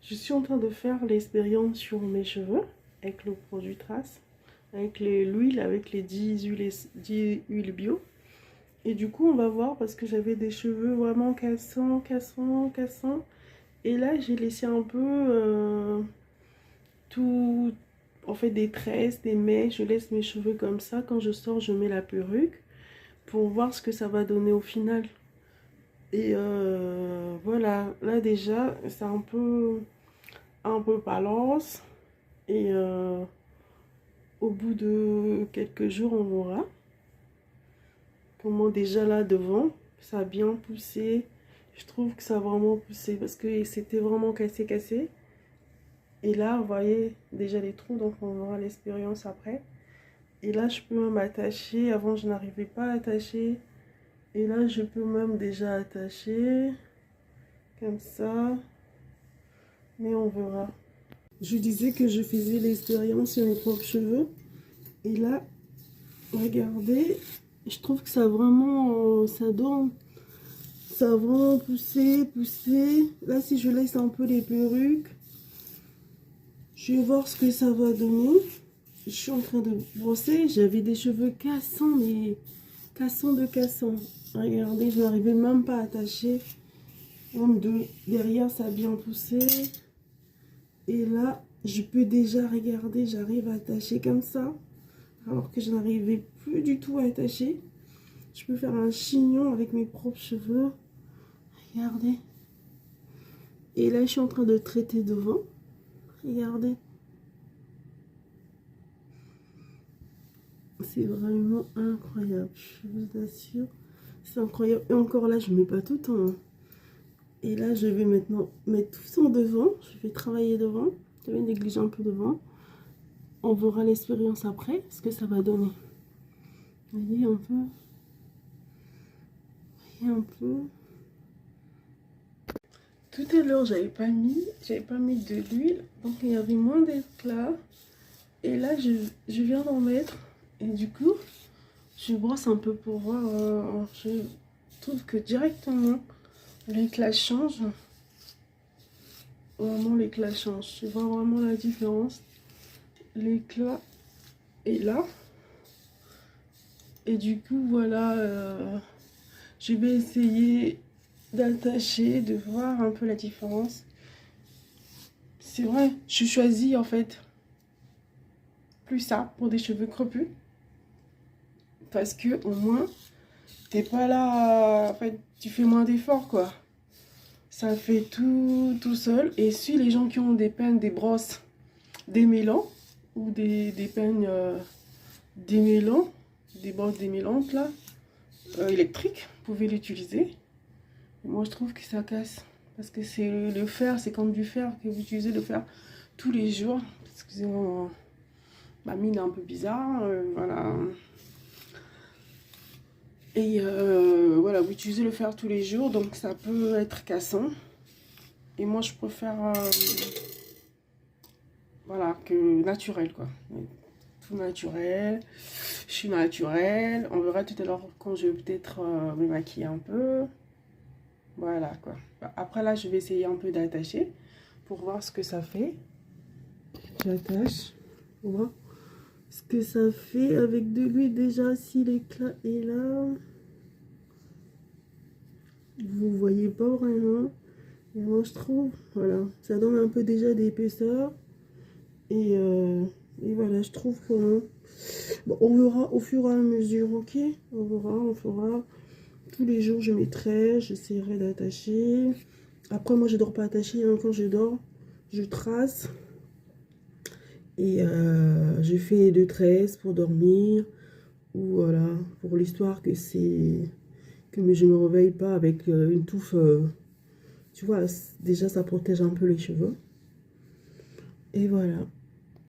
Je suis en train de faire l'expérience sur mes cheveux avec le produit Trace, avec l'huile, avec les 10 huiles bio. Et du coup, on va voir parce que j'avais des cheveux vraiment cassants, cassants, cassants. Et là, j'ai laissé un peu tout, en fait, des tresses, des mèches. Je laisse mes cheveux comme ça. Quand je sors, je mets la perruque pour voir ce que ça va donner au final. Et voilà, là déjà, c'est un peu balance. Et au bout de quelques jours, on verra comment déjà là devant, ça a bien poussé. Je trouve que ça a vraiment poussé parce que c'était vraiment cassé. Et là, vous voyez déjà les trous, donc on aura l'expérience après. Et là, je peux même attacher. Avant, je n'arrivais pas à attacher. Et là, je peux même déjà attacher comme ça. Mais on verra. Je disais que je faisais l'expérience sur mes propres cheveux. Et là, regardez, je trouve que ça a vraiment, ça donne, ça a vraiment poussé. Là, si je laisse un peu les perruques, je vais voir ce que ça va donner. Je suis en train de brosser. J'avais des cheveux cassants, mais cassants. Regardez, je n'arrivais même pas à attacher. Même derrière, ça a bien poussé. Et là, je peux déjà regarder, j'arrive à attacher comme ça. Alors que je n'arrivais plus du tout à attacher. Je peux faire un chignon avec mes propres cheveux. Regardez. Et là, je suis en train de traiter devant. Regardez. C'est vraiment incroyable. Je vous assure. C'est incroyable. Et encore là, je ne mets pas tout le temps. Hein. Et là, je vais maintenant mettre tout ça en devant. Je vais travailler devant. Je vais négliger un peu devant. On verra l'expérience après. Ce que ça va donner. Vous voyez un peu. Vous voyez un peu. Tout à l'heure, j'avais pas mis de l'huile. Donc, il y avait moins d'éclat. Et là, je viens d'en mettre. Et du coup, je brosse un peu pour voir. Je trouve que directement, l'éclat change. Vraiment, l'éclat change. Je vois vraiment la différence. L'éclat est là. Et du coup, voilà. Je vais essayer d'attacher, de voir un peu la différence. C'est vrai, je choisis en fait plus ça pour des cheveux crepus. Parce que au moins, t'es pas là, en fait, tu fais moins d'efforts quoi. Ça fait tout seul. Et si les gens qui ont des peines, des brosses démêlants ou des peines démêlants, des brosses démêlantes là, électriques, vous pouvez l'utiliser. Moi je trouve que ça casse. Parce que c'est le fer, c'est comme du fer que vous utilisez le fer tous les jours. Excusez-moi, ma mine est un peu bizarre, voilà. Et voilà, vous utilisez le fer tous les jours, donc ça peut être cassant. Et moi, je préfère, voilà, que naturel, quoi. Tout naturel. Je suis naturelle. On verra tout à l'heure quand je vais peut-être me maquiller un peu. Voilà, quoi. Après, là, je vais essayer un peu d'attacher pour voir ce que ça fait. J'attache. On voit ce que ça fait avec de l'huile déjà, si l'éclat est là. Vous voyez pas vraiment. Et moi je trouve, voilà, ça donne un peu déjà d'épaisseur. Et voilà, je trouve que bon, on verra au fur et à mesure, ok. On fera. Tous les jours je mettrai, j'essaierai d'attacher. Après moi je dors pas attachée, hein. Quand je dors, je trace. Et je fais 2 tresses pour dormir. Ou voilà, pour l'histoire que c'est... que je me réveille pas avec une touffe... tu vois, déjà ça protège un peu les cheveux. Et voilà.